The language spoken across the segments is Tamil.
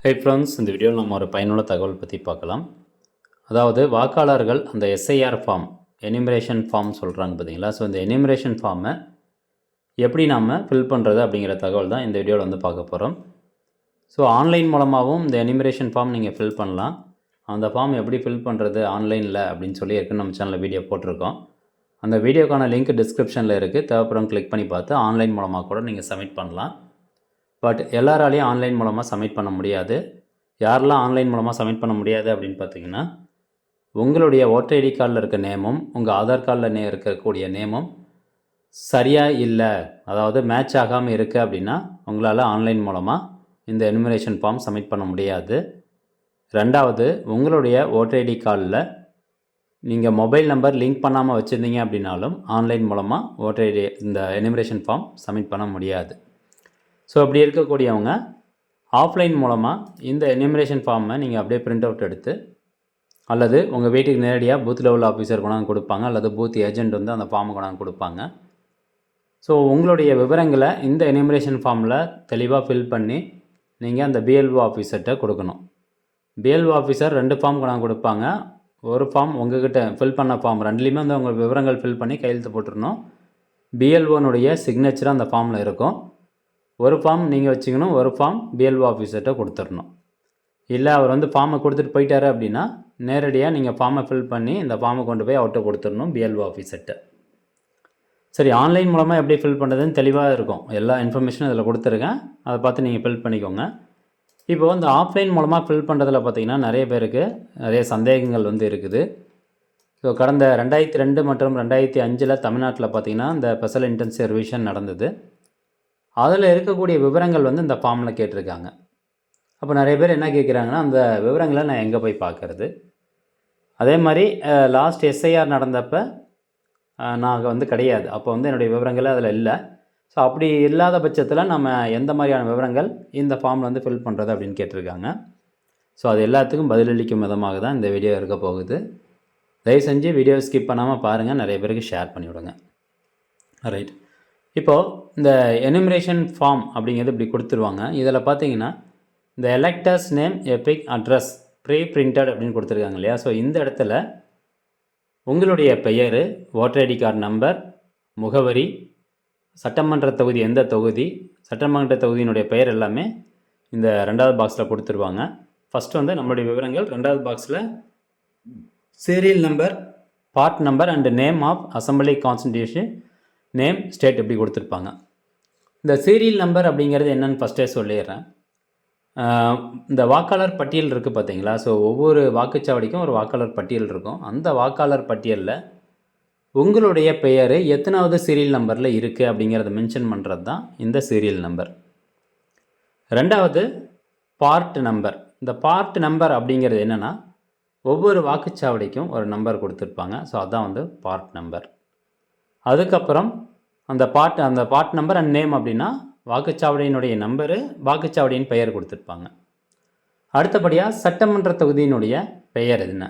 ஹை ஃப்ரெண்ட்ஸ், இந்த வீடியோவில் நம்ம ஒரு பயனுள்ள தகவல் பற்றி பார்க்கலாம். அதாவது வாக்காளர்கள் அந்த எஸ்ஐஆர் ஃபார்ம், எனிமரேஷன் ஃபார்ம் சொல்கிறாங்க பார்த்தீங்களா. ஸோ இந்த எனிமரேஷன் ஃபார்மை எப்படி நாம் ஃபில் பண்ணுறது அப்படிங்கிற தகவல் தான் இந்த வீடியோவில் வந்து பார்க்க போகிறோம். ஸோ ஆன்லைன் மூலமாகவும் இந்த எனிமரேஷன் ஃபார்ம் நீங்கள் ஃபில் பண்ணலாம். அந்த ஃபார்ம் எப்படி ஃபில் பண்ணுறது ஆன்லைனில் அப்படின்னு சொல்லி ஏற்கனவே நம்ம சேனலில் வீடியோ போட்டிருக்கோம். அந்த வீடியோக்கான லிங்க் டிஸ்கிரிப்ஷனில் இருக்குது. தேவைப்படும் கிளிக் பண்ணி பார்த்து ஆன்லைன் மூலமாக கூட நீங்கள் சப்மிட் பண்ணலாம். பட் எல்லாராலையும் ஆன்லைன் மூலமாக சப்மிட் பண்ண முடியாது. யாரெல்லாம் ஆன்லைன் மூலமாக சப்மிட் பண்ண முடியாது அப்படின்னு பார்த்தீங்கன்னா, உங்களுடைய ஓட்டர் ஐடி கார்டில் இருக்க நேமும் உங்கள் ஆதார் கார்டில் இருக்கக்கூடிய நேமும் சரியாக இல்லை, அதாவது மேட்ச் ஆகாமல் இருக்குது அப்படின்னா உங்களால் ஆன்லைன் மூலமாக இந்த எனுமரேஷன் ஃபார்ம் சப்மிட் பண்ண முடியாது. ரெண்டாவது, உங்களுடைய ஓட்டர் ஐடி கார்டில் நீங்கள் மொபைல் நம்பர் லிங்க் பண்ணாமல் வச்சுருந்தீங்க அப்படின்னாலும் ஆன்லைன் மூலமாக ஓட்டர் ஐடி இந்த எனுமரேஷன் ஃபார்ம் சப்மிட் பண்ண முடியாது. ஸோ அப்படி இருக்கக்கூடியவங்க ஆஃப்லைன் மூலமாக இந்த எனிமரேஷன் ஃபார்மை நீங்கள் அப்படியே பிரிண்ட் அவுட் எடுத்து, அல்லது உங்கள் வீட்டுக்கு நேரடியாக பூத் லெவல் ஆஃபீஸர் கொண்டாந்து கொடுப்பாங்க, அல்லது பூத் ஏஜென்ட் வந்து அந்த ஃபார்மை கொண்டாந்து கொடுப்பாங்க. ஸோ உங்களுடைய விவரங்களை இந்த எனிமரேஷன் ஃபார்மில் தெளிவாக ஃபில் பண்ணி நீங்கள் அந்த பிஎல்ஓ ஆஃபீஸர்கிட்ட கொடுக்கணும். பிஎல்ஓ ஆஃபீஸர் 2 ஃபார்ம் கொண்டாந்து கொடுப்பாங்க. ஒரு ஃபார்ம் உங்கள்கிட்ட ஃபில் பண்ண ஃபார்ம் ரெண்டுலேயுமே வந்து உங்கள் விவரங்கள் ஃபில் பண்ணி கையெழுத்து போட்டுருணும். பிஎல்ஓனுடைய சிக்னேச்சர் அந்த ஃபார்மில் இருக்கும். ஒரு ஃபார்ம் நீங்கள் வச்சுக்கணும், ஒரு ஃபார்ம் பிஎல்ஓ ஆஃபீஸர்கிட்ட கொடுத்துடணும். இல்லை அவர் வந்து ஃபார்மை கொடுத்துட்டு போயிட்டாரு அப்படின்னா நேரடியாக நீங்கள் ஃபார்மை ஃபில் பண்ணி இந்த ஃபார்மை கொண்டு போய் அவர்கிட்ட கொடுத்துடணும், பிஎல்ஓ ஆஃபீஸர்கிட்ட. சரி, ஆன்லைன் மூலமாக எப்படி ஃபில் பண்ணுறதுன்னு தெளிவாக இருக்கும். எல்லா இன்ஃபர்மேஷனும் இதில் கொடுத்துருக்கேன், அதை பார்த்து நீங்கள் ஃபில் பண்ணிக்கோங்க. இப்போ இந்த ஆஃப்லைன் மூலமாக ஃபில் பண்ணுறதுல பார்த்திங்கன்னா நிறைய பேருக்கு நிறைய சந்தேகங்கள் வந்து இருக்குது. ஸோ கடந்த 2002 மற்றும் 2005 தமிழ்நாட்டில் பார்த்திங்கன்னா இந்த ஸ்பெஷல் இன்டென்சிவ் ரிவிஷன் நடந்தது. அதில் இருக்கக்கூடிய விவரங்கள் வந்து இந்த ஃபார்மில் கேட்டிருக்காங்க. அப்போ நிறைய பேர் என்ன கேட்குறாங்கன்னா, அந்த விவரங்களை நான் எங்கே போய் பார்க்குறது? அதே மாதிரி லாஸ்ட் எஸ்ஐஆர் நடந்தப்போ நான் வந்து கிடையாது, அப்போ வந்து என்னுடைய விவரங்கள் அதில் இல்லை. ஸோ அப்படி இல்லாத பட்சத்தில் நம்ம எந்த மாதிரியான விவரங்கள் இந்த ஃபார்மில் வந்து ஃபில் பண்ணுறது அப்படின்னு கேட்டிருக்காங்க. ஸோ அது எல்லாத்துக்கும் பதிலளிக்கும் விதமாக தான் இந்த வீடியோ இருக்க போகுது. தயவு செஞ்சு வீடியோ ஸ்கிப் பண்ணாமல் பாருங்கள், நிறைய பேருக்கு ஷேர் பண்ணிவிடுங்க. ரைட், இப்போது இந்த எனுமரேஷன் ஃபார்ம் அப்படிங்கிறது இப்படி கொடுத்துருவாங்க. இதில் பார்த்தீங்கன்னா இந்த electors name, EPIC, address, pre printed அப்படின்னு கொடுத்துருக்காங்க இல்லையா. ஸோ இந்த இடத்துல உங்களுடைய பெயர், ஓட்டர் ஐடி கார்டு நம்பர், முகவரி, சட்டமன்ற தொகுதி எந்த தொகுதி, சட்டமன்ற தொகுதியினுடைய பெயர் எல்லாமே இந்த 2வது பாக்ஸில் கொடுத்துருவாங்க. ஃபஸ்ட்டு வந்து நம்மளுடைய விவரங்கள், 2வது பாக்ஸில் serial number, part number and name of assembly constitution, name, state இப்படி கொடுத்துருப்பாங்க. இந்த சீரியல் நம்பர் அப்படிங்கிறது என்னென்னு ஃபஸ்ட்டே சொல்லிடுறேன். இந்த வாக்காளர் பட்டியல் இருக்குது பார்த்தீங்களா. ஸோ ஒவ்வொரு வாக்குச்சாவடிக்கும் ஒரு வாக்காளர் பட்டியல் இருக்கும். அந்த வாக்காளர் பட்டியலில் உங்களுடைய பெயர் எத்தனாவது சீரியல் நம்பரில் இருக்குது அப்படிங்கிறத மென்ஷன் பண்ணுறது தான் இந்த சீரியல் நம்பர். 2வது பார்ட் நம்பர். இந்த பார்ட் நம்பர் அப்படிங்கிறது என்னென்னா, ஒவ்வொரு வாக்குச்சாவடிக்கும் ஒரு நம்பர் கொடுத்துருப்பாங்க. ஸோ அதுதான் வந்து பார்ட் நம்பர். அதுக்கப்புறம் அந்த பார்ட் நம்பர் அண்ட் நேம் அப்படின்னா வாக்குச்சாவடியினுடைய நம்பரு, வாக்குச்சாவடியின் பெயர் கொடுத்துருப்பாங்க. அடுத்தபடியாக சட்டமன்ற தொகுதியினுடைய பெயர் என்ன,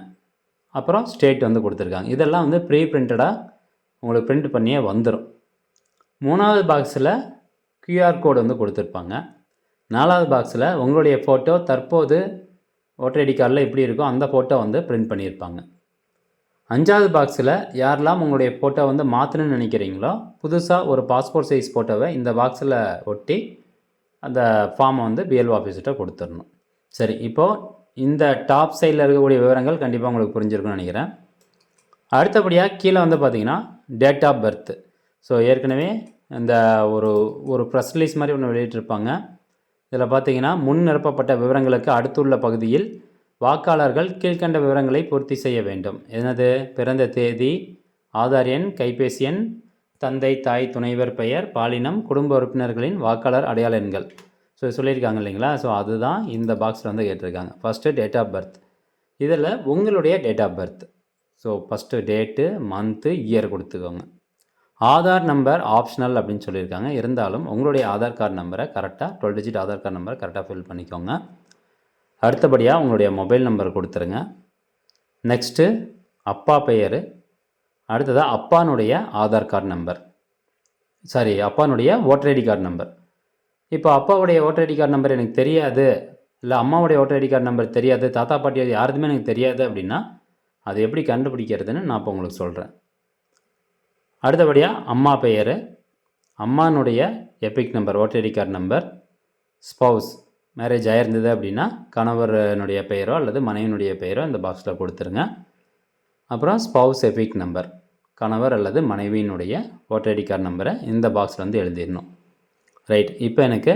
அப்புறம் ஸ்டேட் வந்து கொடுத்துருக்காங்க. இதெல்லாம் வந்து ப்ரீ பிரிண்டடாக உங்களுக்கு பிரிண்ட் பண்ணியே வந்துடும். 3வது பாக்ஸில் கியூஆர் கோடு வந்து கொடுத்துருப்பாங்க. 4வது பாக்ஸில் உங்களுடைய ஃபோட்டோ தற்போது ஓட்டர் ஐடி கார்டில் எப்படி இருக்கோ அந்த ஃபோட்டோ வந்து பிரிண்ட் பண்ணியிருப்பாங்க. 5வது பாக்ஸில் யாரெல்லாம் உங்களுடைய ஃபோட்டோ வந்து மாற்றணும்னு நினைக்கிறீங்களோ புதுசாக ஒரு பாஸ்போர்ட் சைஸ் ஃபோட்டோவை இந்த பாக்ஸில் ஒட்டி அந்த ஃபார்மை வந்து பிஎல்ஓ ஆஃபீஸர்கிட்ட கொடுத்துடணும். சரி, இப்போது இந்த டாப் சைடில் இருக்கக்கூடிய விவரங்கள் கண்டிப்பாக உங்களுக்கு புரிஞ்சிருக்குன்னு நினைக்கிறேன். அடுத்தபடியாக கீழே வந்து பார்த்திங்கன்னா டேட் ஆஃப் பர்த். ஸோ ஏற்கனவே இந்த ஒரு ப்ரெஸ் ரிலீஸ் மாதிரி ஒன்று வெளியிட்டிருப்பாங்க. இதில் பார்த்திங்கன்னா முன் நிரப்பப்பட்ட விவரங்களுக்கு அடுத்துள்ள பகுதியில் வாக்காளர்கள் கீழ்கண்ட விவரங்களை பூர்த்தி செய்ய வேண்டும். எனது பிறந்த தேதி, ஆதார் எண், கைபேசி எண், தந்தை, தாய், துணைவர் பெயர், பாலினம், குடும்ப உறுப்பினர்களின் வாக்காளர் அடையாள எண்கள். ஸோ சொல்லியிருக்காங்க இல்லைங்களா. ஸோ அதுதான் இந்த பாக்ஸில் வந்து கேட்டிருக்காங்க. First date of birth. இதில் உங்களுடைய date of birth. So first date, month, year கொடுத்துக்கோங்க. ஆதார் நம்பர் ஆப்ஷனல் அப்படின்னு சொல்லியிருக்காங்க. இருந்தாலும் உங்களுடைய ஆதார் கார்டு நம்பரை கரெக்டாக 12 டிஜிட் ஆதார் கார்டு நம்பரை கரெக்டாக ஃபில் பண்ணிக்கோங்க. அடுத்தபடியாக உங்களுடைய மொபைல் நம்பர் கொடுத்துருங்க. நெக்ஸ்ட்டு அப்பா பெயர். அடுத்ததாக அப்பானுடைய ஆதார் கார்டு நம்பர், அப்பானுடைய ஓட்டர் ஐடி கார்டு நம்பர். இப்போ அப்பாவுடைய ஓட்டர் ஐடி கார்டு நம்பர் எனக்கு தெரியாது, இல்லை அம்மாவுடைய ஓட்டர் ஐடி கார்டு நம்பர் தெரியாது, தாத்தா பாட்டி யாருதுமே எனக்கு தெரியாது அப்படின்னா அது எப்படி கண்டுபிடிக்கிறதுன்னு நான் இப்போ உங்களுக்கு சொல்கிறேன். அடுத்தபடியாக அம்மா பெயர், அம்மானுடைய EPIC number voter ID card number, spouse marriage ஆகிருந்தது அப்படின்னா கணவனுடைய பெயரோ அல்லது மனைவியினுடைய பெயரோ இந்த பாக்ஸில் கொடுத்துருங்க. அப்புறம் ஸ்பௌஸ் எபிக் நம்பர், கணவர் அல்லது மனைவியினுடைய ஓட்டர் ஐடி கார்டு நம்பரை இந்த பாக்ஸில் வந்து எழுதிடணும். ரைட். இப்போ எனக்கு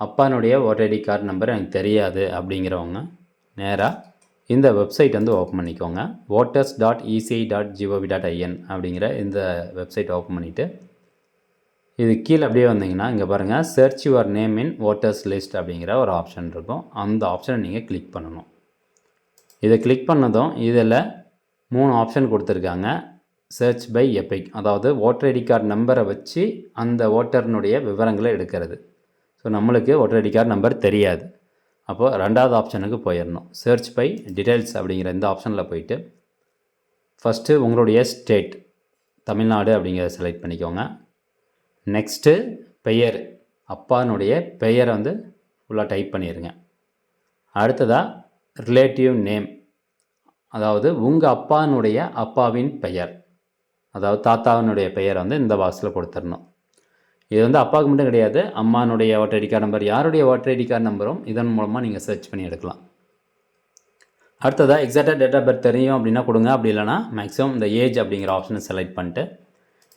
அப்பானுடைய ஓட்டர் ஐடி கார்டு நம்பர் எனக்கு தெரியாது அப்படிங்கிறவங்க நேராக இந்த வெப்சைட் வந்து ஓப்பன் பண்ணிக்கோங்க. voters.eci.gov.in அப்படிங்கிற இந்த வெப்சைட் ஓப்பன் பண்ணிவிட்டு இது கீழே அப்படியே வந்தீங்கன்னா இங்கே பாருங்கள், search your name in voters list அப்படிங்கிற ஒரு ஆப்ஷன் இருக்கும். அந்த ஆப்ஷனை நீங்கள் கிளிக் பண்ணணும். இதை கிளிக் பண்ணதும் இதில் 3 ஆப்ஷன் கொடுத்துருக்காங்க. சர்ச் பை எபிக், அதாவது ஓட்டர் ஐடி கார்டு நம்பரை வச்சு அந்த ஓட்டர்னுடைய விவரங்களை எடுக்கிறது. ஸோ நம்மளுக்கு ஓட்டர் ஐடி கார்டு நம்பர் தெரியாது. அப்போது 2வது ஆப்ஷனுக்கு போயிடணும். சர்ச் பை டீட்டெயில்ஸ் அப்படிங்கிற இந்த ஆப்ஷனில் போயிட்டு ஃபஸ்ட்டு உங்களுடைய ஸ்டேட் தமிழ்நாடு அப்படிங்கிறத செலக்ட் பண்ணிக்கோங்க. நெக்ஸ்ட்டு பெயர், அப்பானுடைய பெயரை வந்து ஃபுல்லாக டைப் பண்ணிடுங்க. அடுத்ததாக ரிலேட்டிவ் நேம், அதாவது உங்கள் அப்பாவின் பெயர், அதாவது தாத்தாவினுடைய பெயரை வந்து இந்த பாக்ஸில் கொடுத்துடணும். இது வந்து அப்பாவுக்கு மட்டும் கிடையாது, அம்மானுடைய ஓட்டர் ஐடி கார்டு நம்பர், யாருடைய ஓட்டர் ஐடி கார்டு நம்பரும் இதன் மூலமாக நீங்கள் சர்ச் பண்ணி எடுக்கலாம். அடுத்ததாக எக்ஸாக்டாக டேட் ஆஃப் பர்த் தெரியும் அப்படின்னா கொடுங்க. அப்படி இல்லைனா மேக்ஸிமம் இந்த ஏஜ் அப்படிங்கிற ஆப்ஷனை செலக்ட் பண்ணிட்டு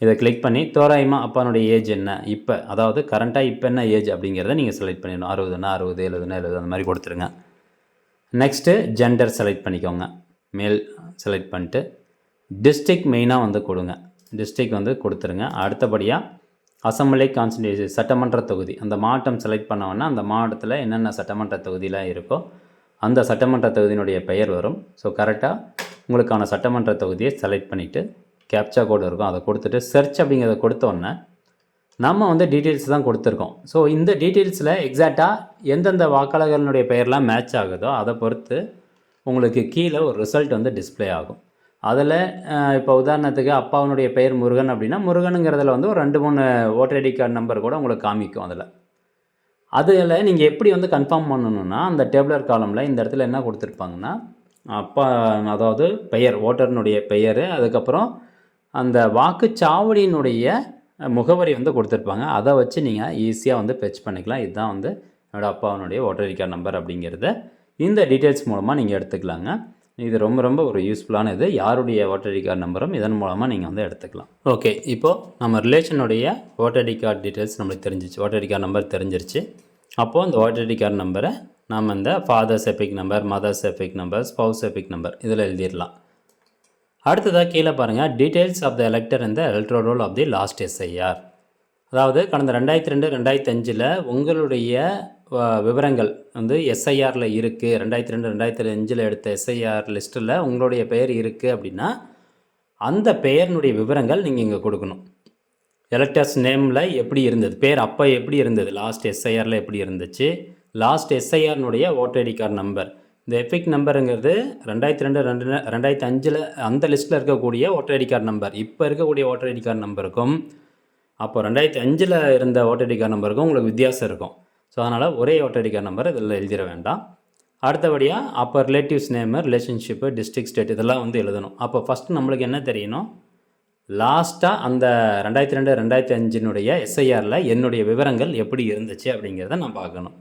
இதை கிளிக் பண்ணி தோராயமாக அப்பானுடைய ஏஜ் என்ன இப்போ, அதாவது கரண்ட்டாக இப்போ என்ன ஏஜ் அப்படிங்கிறத நீங்கள் செலக்ட் பண்ணிடணும். 60னா 60, 70னா 70 அந்த மாதிரி கொடுத்துருங்க. நெக்ஸ்ட்டு ஜெண்டர் செலக்ட் பண்ணிக்கோங்க. மேல் செலக்ட் பண்ணிட்டு டிஸ்ட்ரிக்ட் மெயினாக வந்து கொடுங்க. டிஸ்ட்ரிக்ட் வந்து கொடுத்துருங்க. அடுத்தபடியாக அசம்பிளி கான்ஸ்டிடியூன்சி, சட்டமன்ற தொகுதி, அந்த மாவட்டம் செலக்ட் பண்ணோன்னா அந்த மாவட்டத்தில் என்னென்ன சட்டமன்ற தொகுதியெலாம் இருக்கோ அந்த சட்டமன்ற தொகுதியினுடைய பெயர் வரும். ஸோ கரெக்டாக உங்களுக்கான சட்டமன்ற தொகுதியை செலக்ட் பண்ணிவிட்டு கேப்சா கோடு இருக்கும், அதை கொடுத்துட்டு சர்ச் அப்படிங்கிறத கொடுத்தோன்னே நம்ம வந்து டீட்டெயில்ஸ் தான் கொடுத்துருக்கோம். ஸோ இந்த டீட்டெயில்ஸில் எக்ஸாக்டாக எந்தெந்த வாக்காளர்களுடைய பெயர்லாம் மேட்ச் ஆகுதோ அதை பொறுத்து உங்களுக்கு கீழே ஒரு ரிசல்ட் வந்து டிஸ்பிளே ஆகும். அதில் இப்போ உதாரணத்துக்கு அப்பாவுடைய பெயர் முருகன் அப்படின்னா முருகனுங்கிறதுல வந்து ஒரு 2-3 ஓட்டர் ஐடி கார்டு நம்பர் கூட உங்களுக்கு காமிக்கும். அதில் நீங்கள் எப்படி வந்து கன்ஃபார்ம் பண்ணணுன்னா அந்த டேபிளர் காலமில் இந்த இடத்துல என்ன கொடுத்துருப்பாங்கன்னா அப்பா, அதாவது பெயர், ஓட்டர்னுடைய பெயர், அதுக்கப்புறம் அந்த வாக்குச்சாவடியினுடைய முகவரி வந்து கொடுத்துருப்பாங்க. அதை வச்சு நீங்கள் ஈஸியாக வந்து ஃபெச் பண்ணிக்கலாம். இதுதான் வந்து என்னோடய அப்பாவுடைய ஓட்டர் ஐடி கார்டு நம்பர் அப்படிங்கிறத இந்த டீட்டெயில்ஸ் மூலமாக நீங்கள் எடுத்துக்கலாங்க. இது ரொம்ப ரொம்ப ஒரு யூஸ்ஃபுல்லான இது. யாருடைய ஓட்டர் ஐடி கார்டு நம்பரும் இதன் மூலமாக நீங்கள் வந்து எடுத்துக்கலாம். ஓகே, இப்போது நம்ம ரிலேஷனுடைய ஓட்டர் ஐடி கார்டு டீட்டெயில்ஸ் நம்மளுக்கு தெரிஞ்சிச்சு, ஓட்டர் ஐடி கார்டு நம்பர் தெரிஞ்சிருச்சு. அப்போது அந்த ஓட்டர் ஐடி கார்டு நம்பரை நம்ம இந்த father's EPIC number, mother's EPIC number, spouse EPIC number இதில் எழுதிடலாம். அடுத்ததாக கீழே பாருங்கள், டீட்டெயில்ஸ் ஆஃப் த எலெக்டர் இந்த electoral roll of the last SIR. அதாவது கடந்த 2002-2005 உங்களுடைய விவரங்கள் வந்து எஸ்ஐஆரில் இருக்குது. 2002-2005 எடுத்த எஸ்ஐஆர் லிஸ்ட்டில் உங்களுடைய பெயர் இருக்குது அப்படின்னா அந்த பெயரினுடைய விவரங்கள் நீங்கள் இங்கே கொடுக்கணும். எலக்டர்ஸ் நேமில் எப்படி இருந்தது, பேர் அப்போ எப்படி இருந்தது, லாஸ்ட் எஸ்ஐஆரில் எப்படி இருந்துச்சு, லாஸ்ட் எஸ்ஐஆர்னுடைய ஓட்டர் ஐடி கார்டு நம்பர். இந்த எபிக் நம்பருங்கிறது 2002-2005 அந்த லிஸ்ட்டில் இருக்கக்கூடிய ஓட்டர் ஐடி கார்டு நம்பர். இப்போ இருக்கக்கூடிய ஓட்டர் ஐடி கார்டு நம்பருக்கும் அப்போ 2005 இருந்த ஓட்டர் ஐடி கார்டு நம்பருக்கும் உங்களுக்கு வித்தியாசம் இருக்கும். ஸோ அதனால் ஒரே ஓட்டர் ஐடி கார்டு நம்பர் இதில் எழுதிட வேண்டாம். அடுத்தபடியாக அப்போ relatives name, relationship, district, state இதெல்லாம் வந்து எழுதணும். அப்போ ஃபஸ்ட்டு நம்மளுக்கு என்ன தெரியணும், லாஸ்ட்டாக அந்த 2002-2005 எஸ்ஐஆரில் என்னுடைய விவரங்கள் எப்படி இருந்துச்சு அப்படிங்கிறத நான் பார்க்கணும்.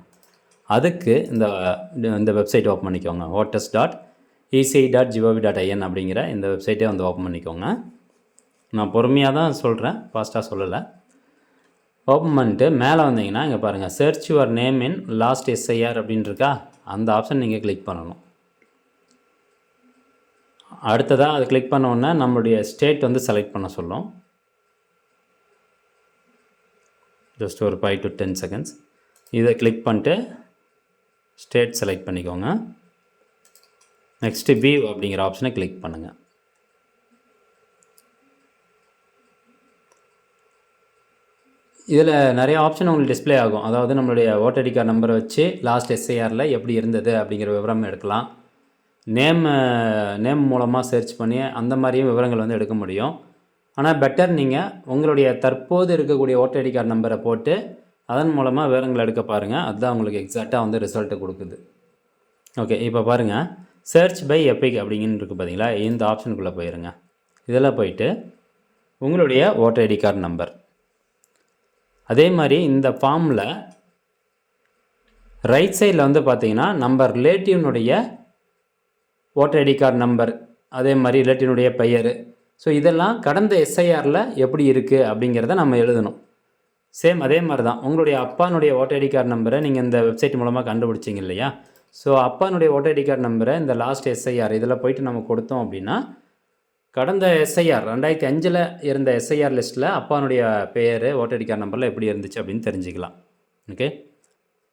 அதுக்கு இந்த வெப்சைட் ஓப்பன் பண்ணிக்கோங்க. voters.eci.gov.in அப்படிங்கிற இந்த வெப்சைட்டே வந்து ஓப்பன் பண்ணிக்கோங்க. நான் பொறுமையாக தான் சொல்கிறேன், ஃபாஸ்ட்டாக சொல்லலை. ஓப்பன் பண்ணிட்டு மேலே வந்தீங்கன்னா இங்கே பாருங்கள், search your name in last SIR அப்படின்னு இருக்கா, அந்த ஆப்ஷன் நீங்கள் கிளிக் பண்ணணும். அடுத்ததாக அது கிளிக் பண்ணோன்னே நம்மளுடைய ஸ்டேட் வந்து செலக்ட் பண்ண சொல்லும். ஜஸ்ட் ஒரு 5 to 10 செகண்ட்ஸ். இதை கிளிக் பண்ணிட்டு ஸ்டேட் செலக்ட் பண்ணிக்கோங்க. நெக்ஸ்ட்டு வியூ அப்படிங்கிற ஆப்ஷனை கிளிக் பண்ணுங்கள். இதில் நிறைய ஆப்ஷன் உங்களுக்கு டிஸ்பிளே ஆகும். அதாவது நம்மளுடைய ஓட்டர் ஐடி கார்டு நம்பரை வச்சு லாஸ்ட் எஸ்ஐஆரில் எப்படி இருந்தது அப்படிங்கிற விவரம் எடுக்கலாம். நேம் மூலமாக சர்ச் பண்ணி அந்த மாதிரியும் விவரங்கள் வந்து எடுக்க முடியும். ஆனால் பெட்டர் நீங்கள் உங்களுடைய தற்போது இருக்கக்கூடிய ஓட்டர் ஐடி கார்டு நம்பரை போட்டு அதன் மூலமாக விவரங்கள் எடுக்க பாருங்கள். அதுதான் உங்களுக்கு எக்ஸாக்டாக வந்து ரிசல்ட்டு கொடுக்குது. ஓகே, இப்போ பாருங்கள், சர்ச் பை எபிக் அப்படிங்கன்னு இருக்குது பார்த்தீங்களா? இந்த ஆப்ஷனுக்குள்ளே போயிருங்க. இதில் போயிட்டு உங்களுடைய ஓட்டர் ஐடி கார்டு நம்பர், அதே மாதிரி இந்த ஃபார்மில் ரைட் சைடில் வந்து பார்த்தீங்கன்னா நம்ம ரிலேட்டிவ்னுடைய ஓட்டர் ஐடி கார்டு நம்பர், அதே மாதிரி ரிலேட்டிவ்னுடைய பெயர், ஸோ இதெல்லாம் கடந்த எஸ்ஐஆரில் எப்படி இருக்குது அப்படிங்கிறத நம்ம எழுதணும். சேம் அதே மாதிரி தான் உங்களுடைய அப்பானுடைய ஓட்டர் ஐடி கார்டு நம்பரை நீங்கள் இந்த வெப்சைட் மூலமாக கண்டுபிடிச்சிங்க இல்லையா? ஸோ அப்பானுடைய ஓட்டர் ஐடி கார்டு நம்பரை இந்த லாஸ்ட் எஸ்ஐஆர் இதில் போயிட்டு நம்ம கொடுத்தோம் அப்படின்னா கடந்த எஸ்ஐஆர் 2005 இருந்த எஸ்ஐஆர் லிஸ்ட்டில் அப்பானுடைய பெயர் ஓட்டர் ஐடி கார்டு நம்பரில் எப்படி இருந்துச்சு அப்படின்னு தெரிஞ்சுக்கலாம். ஓகே,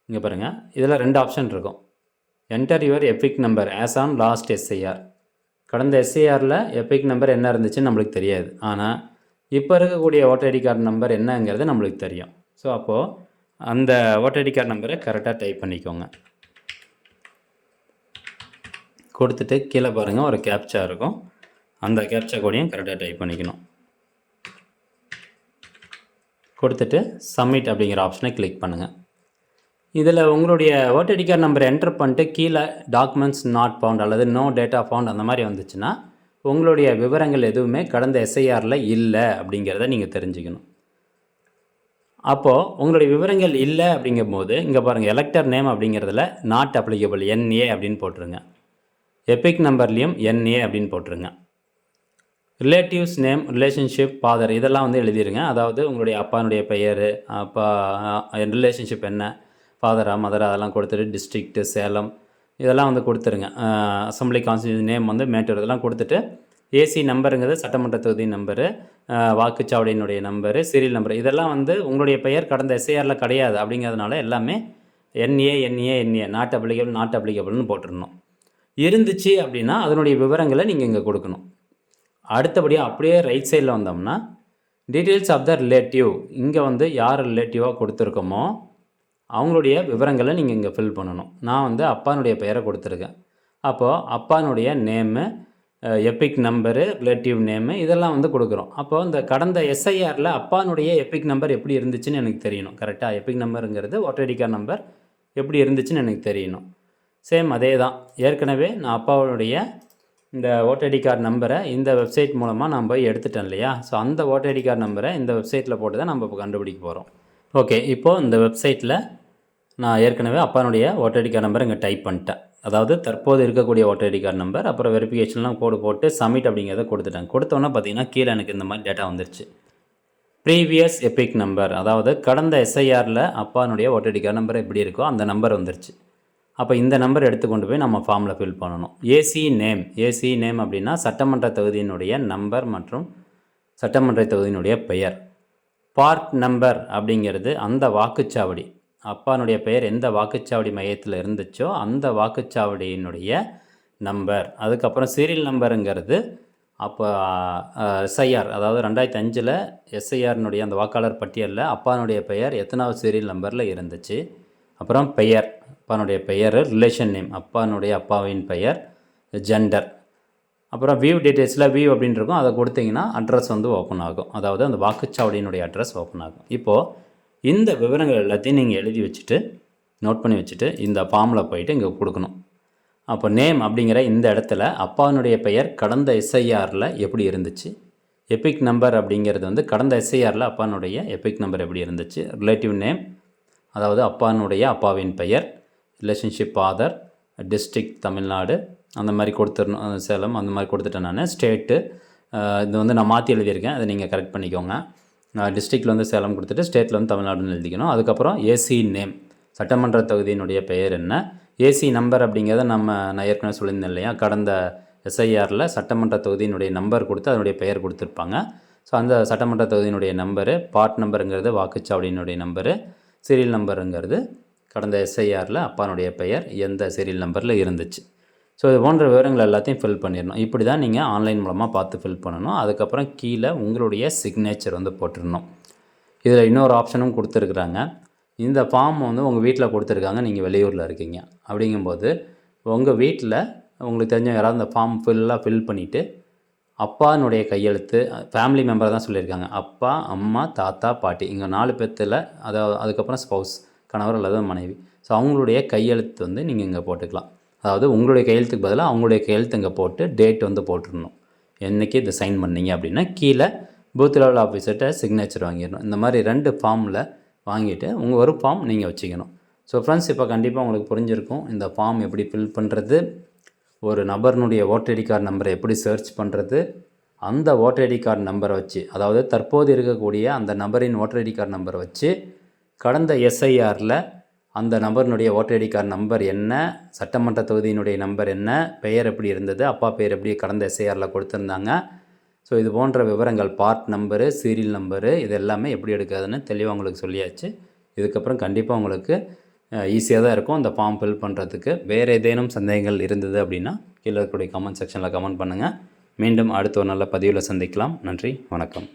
இங்கே பாருங்கள், இதில் 2 ஆப்ஷன் இருக்கும். Enter your Epic number as on last SIR. கடந்த எஸ்ஐஆரில் எபிக் நம்பர் என்ன இருந்துச்சுன்னு நம்மளுக்கு தெரியாது, ஆனால் இப்போ இருக்கக்கூடிய ஓட்டர் ஐடி கார்டு நம்பர் என்னங்கிறது நம்மளுக்கு தெரியும். ஸோ அப்போது அந்த ஓட்டர் ஐடி கார்டு நம்பரை கரெக்டாக டைப் பண்ணிக்கோங்க. கொடுத்துட்டு கீழே பாருங்கள் ஒரு கேப்ச்சா இருக்கும், அந்த கேப்ச்சா கோடையும் கரெக்டாக டைப் பண்ணிக்கணும். கொடுத்துட்டு சப்மிட் அப்படிங்கிற ஆப்ஷனை கிளிக் பண்ணுங்கள். இதில் உங்களுடைய voter ID card number enter பண்ணிட்டு கீழே டாக்குமெண்ட்ஸ் நாட் ஃபவுண்ட் அல்லது நோ டேட்டா ஃபவுண்ட் அந்த மாதிரி வந்துச்சுன்னா உங்களுடைய விவரங்கள் எதுவுமே கடந்த எஸ்ஐஆரில் இல்லை அப்படிங்கிறத நீங்கள் தெரிஞ்சுக்கணும். அப்போது உங்களுடைய விவரங்கள் இல்லை அப்படிங்கும்போது இங்கே பாருங்கள், எலெக்டர் நேம் அப்படிங்கிறதுல நாட் அப்ளிகபிள் NA அப்படின்னு போட்டுருங்க. எபிக் நம்பர்லேயும் NA அப்படின்னு போட்டுருங்க. ரிலேட்டிவ்ஸ் நேம், ரிலேஷன்ஷிப், ஃபாதர் இதெல்லாம் வந்து எழுதிடுங்க. அதாவது உங்களுடைய அப்பானுடைய பெயர், அப்பா ரிலேஷன்ஷிப் என்ன, ஃபாதரா மதரா அதெல்லாம் கொடுத்துட்டு டிஸ்ட்ரிக்ட்டு சேலம் இதெல்லாம் வந்து கொடுத்துருங்க. அசம்பிளி கான்ஸ்டியூஷன் நேம் வந்து மேட்டூர் இதெல்லாம் கொடுத்துட்டு ஏசி நம்பருங்கிறது சட்டமன்ற தொகுதி நம்பரு, வாக்குச்சாவடியினுடைய நம்பரு, சீரியல் நம்பர் இதெல்லாம் வந்து உங்களுடைய பெயர் கடந்த எஸ்ஐஆரில் கிடையாது அப்படிங்கிறதுனால எல்லாமே NA நாட் அப்ளிகபிள்னு போட்டுடணும். இருந்துச்சு அப்படின்னா அதனுடைய விவரங்களை நீங்கள் இங்கே கொடுக்கணும். அடுத்தபடியாக அப்படியே ரைட் சைடில் வந்தோம்னா டீட்டெயில்ஸ் ஆஃப் த ரிலேட்டிவ், இங்கே வந்து யார் ரிலேட்டிவாக கொடுத்துருக்கோமோ அவங்களுடைய விவரங்களை நீங்கள் இங்கே ஃபில் பண்ணணும். நான் வந்து அப்பானுடைய பெயரை கொடுத்துருக்கேன். அப்போது அப்பானுடைய name, EPIC number, relative name இதெல்லாம் வந்து கொடுக்குறோம். அப்போது இந்த கடந்த எஸ்ஐஆரில் அப்பானுடைய எபிக் நம்பர் எப்படி இருந்துச்சுன்னு எனக்கு தெரியணும். கரெக்டாக எபிக் நம்பருங்கிறது ஓட்டர் ஐடி கார்டு நம்பர் எப்படி இருந்துச்சுன்னு எனக்கு தெரியணும். சேம் அதே தான், ஏற்கனவே நான் அப்பாவுடைய இந்த ஓட்டர் ஐடி கார்டு நம்பரை இந்த வெப்சைட் மூலமாக நான் போய் எடுத்துட்டேன் இல்லையா? ஸோ அந்த ஓட்டர் ஐடி கார்டு நம்பரை இந்த வெப்சைட்டில் போட்டு தான் நம்ம இப்போ கண்டுபிடிக்க போகிறோம். ஓகே, இப்போது இந்த வெப்சைட்டில் நான் ஏற்கனவே அப்பானுடைய ஓட்டர் ஐடி கார்டு நம்பர் இங்கே டைப் பண்ணிட்டேன். அதாவது தற்போது இருக்கக்கூடிய ஓட்டர் ஐடி கார்டு நம்பர், அப்புறம் வெரிஃபிகேஷன்லாம் கோடு போட்டு சப்மிட் அப்படிங்கிறத கொடுத்துட்டேன். கொடுத்தோன்னே பார்த்தீங்கன்னா கீழே எனக்கு இந்த மாதிரி டேட்டா வந்துருச்சு. ப்ரீவியஸ் எபிக் நம்பர், அதாவது கடந்த எஸ்ஐஆரில் அப்பானுடைய ஓட்டர் ஐடி கார்டு நம்பர் எப்படி இருக்கோ அந்த நம்பர் வந்துருச்சு. அப்போ இந்த நம்பர் எடுத்துக்கொண்டு போய் நம்ம ஃபார்மில் ஃபில் பண்ணணும். ஏசி நேம் அப்படின்னா சட்டமன்ற தொகுதியினுடைய நம்பர் மற்றும் சட்டமன்ற தொகுதியினுடைய பெயர். பார்ட் நம்பர் அப்படிங்கிறது அந்த வாக்குச்சாவடி, அப்பானுடைய பெயர் எந்த வாக்குச்சாவடி மையத்தில் இருந்துச்சோ அந்த வாக்குச்சாவடியினுடைய நம்பர். அதுக்கப்புறம் சீரியல் நம்பருங்கிறது அப்போ எஸ்ஐஆர், அதாவது 2005 எஸ்ஐஆர்னுடைய அந்த வாக்காளர் பட்டியலில் அப்பானுடைய பெயர் எத்தனாவது சீரியல் நம்பரில் இருந்துச்சு. அப்புறம் பெயர், அப்பானுடைய பெயர், ரிலேஷன் நேம் அப்பானுடைய அப்பாவின் பெயர், ஜெண்டர். அப்புறம் வியூ டீட்டெயில்ஸில் வியூ அப்படின்னு இருக்கும், அதை கொடுத்தீங்கன்னா அட்ரஸ் வந்து ஓப்பன் ஆகும், அதாவது அந்த வாக்குச்சாவடியினுடைய அட்ரஸ் ஓப்பன் ஆகும். இப்போது இந்த விவரங்கள் எல்லாத்தையும் நீங்கள் எழுதி வச்சுட்டு நோட் பண்ணி வச்சுட்டு இந்த ஃபார்மில் போயிட்டு இங்கே கொடுக்கணும். அப்போ நேம் அப்படிங்கிற இந்த இடத்துல அப்பானுடைய பெயர் கடந்த எஸ்ஐஆரில் எப்படி இருந்துச்சு, எபிக் நம்பர் அப்படிங்கிறது வந்து கடந்த எஸ்ஐஆரில் அப்பானுடைய எபிக் நம்பர் எப்படி இருந்துச்சு, ரிலேட்டிவ் நேம் அதாவது அப்பாவின் பெயர், ரிலேஷன்ஷிப் ஃபாதர், டிஸ்ட்ரிக்ட் தமிழ்நாடு அந்த மாதிரி கொடுத்துடணும், சேலம் அந்த மாதிரி கொடுத்துட்டேன் நான். ஸ்டேட்டு இது வந்து நான் மாற்றி எழுதியிருக்கேன், அதை நீங்கள் கரெக்ட் பண்ணிக்கோங்க. டிஸ்ட்ரிக்டில் வந்து சேலம் கொடுத்துட்டு ஸ்டேட்டில் வந்து தமிழ்நாடுன்னு எழுதிக்கணும். அதுக்கப்புறம் ஏசி நேம், சட்டமன்ற தொகுதியினுடைய பெயர் என்ன, ஏசி நம்பர் அப்படிங்கிறத நான் ஏற்கனவே சொல்லியிருந்தேன் இல்லையா, கடந்த எஸ்ஐஆரில் சட்டமன்ற தொகுதியினுடைய நம்பர் கொடுத்து அதனுடைய பெயர் கொடுத்துருப்பாங்க. ஸோ அந்த சட்டமன்ற தொகுதியினுடைய நம்பரு, பார்ட் நம்பருங்கிறது வாக்குச்சாவடியினுடைய நம்பரு, சீரியல் நம்பருங்கிறது கடந்த எஸ்ஐஆரில் அப்பானுடைய பெயர் எந்த சீரியல் நம்பரில் இருந்துச்சு. ஸோ இது போன்ற விவரங்கள் எல்லாத்தையும் ஃபில் பண்ணிடணும். இப்படி தான் நீங்கள் ஆன்லைன் மூலமாக பார்த்து ஃபில் பண்ணணும். அதுக்கப்புறம் கீழே உங்களுடைய சிக்னேச்சர் வந்து போட்டுடணும். இதில் இன்னொரு ஆப்ஷனும் கொடுத்துருக்குறாங்க. இந்த ஃபார்ம் வந்து உங்கள் வீட்டில் கொடுத்துருக்காங்க, நீங்கள் வெளியூரில் இருக்கீங்க அப்படிங்கும்போது உங்கள் வீட்டில் உங்களுக்கு தெரிஞ்ச யாராவது இந்த ஃபார்ம் ஃபுல்லாக ஃபில் பண்ணிவிட்டு அப்பானுடைய கையெழுத்து, ஃபேமிலி மெம்பரை தான் சொல்லியிருக்காங்க. அப்பா, அம்மா, தாத்தா, பாட்டி, இங்கே 4 பேர்த்தில் அதுக்கப்புறம் ஸ்பௌஸ், கணவர் அல்லது மனைவி. ஸோ அவங்களுடைய கையெழுத்து வந்து நீங்கள் இங்கே போட்டுக்கலாம். அதாவது உங்களுடைய கையெழுத்துக்கு பதிலாக அவங்களுடைய கையெழுத்து இங்கே போட்டு டேட் வந்து போட்டுடணும். என்றைக்கு இதை சைன் பண்ணீங்க அப்படின்னா கீழே பூத் லெவல் ஆஃபீஸர்கிட்ட சிக்னேச்சர் வாங்கிடணும். இந்த மாதிரி 2 ஃபார்மில் வாங்கிட்டு உங்கள் ஒரு ஃபார்ம் நீங்கள் வச்சுக்கணும். ஸோ ஃப்ரெண்ட்ஸ், இப்போ கண்டிப்பாக உங்களுக்கு புரிஞ்சிருக்கும் இந்த ஃபார்ம் எப்படி ஃபில் பண்ணுறது, ஒரு நபர்னுடைய ஓட்டர் ஐடி கார்டு நம்பரை எப்படி சர்ச் பண்ணுறது, அந்த ஓட்டர் ஐடி கார்டு நம்பரை வச்சு, அதாவது தற்போது இருக்கக்கூடிய அந்த நபரின் ஓட்டர் ஐடி கார்டு நம்பரை வச்சு கடந்த எஸ்ஐஆரில் அந்த நபரினுடைய ஓட்டர் ஐடி கார்டு நம்பர் என்ன, சட்டமன்ற தொகுதியினுடைய நம்பர் என்ன, பெயர் எப்படி இருந்தது, அப்பா பெயர் எப்படி கடந்த எஸ்ஐஆரில் கொடுத்துருந்தாங்க. ஸோ இது போன்ற விவரங்கள், பார்ட் நம்பரு, சீரியல் நம்பரு, இது எல்லாமே எப்படி எடுக்கிறதுன்னு தெளிவாக உங்களுக்கு சொல்லியாச்சு. இதுக்கப்புறம் கண்டிப்பாக உங்களுக்கு ஈஸியாக தான் இருக்கும் அந்த ஃபார்ம் ஃபில் பண்ணுறதுக்கு. வேறு ஏதேனும் சந்தேகங்கள் இருந்தது அப்படின்னா கீழே இருக்கக்கூடிய கமெண்ட் செக்ஷனில் கமெண்ட் பண்ணுங்கள். மீண்டும் அடுத்த ஒரு நல்ல பதிவில் சந்திக்கலாம். நன்றி, வணக்கம்.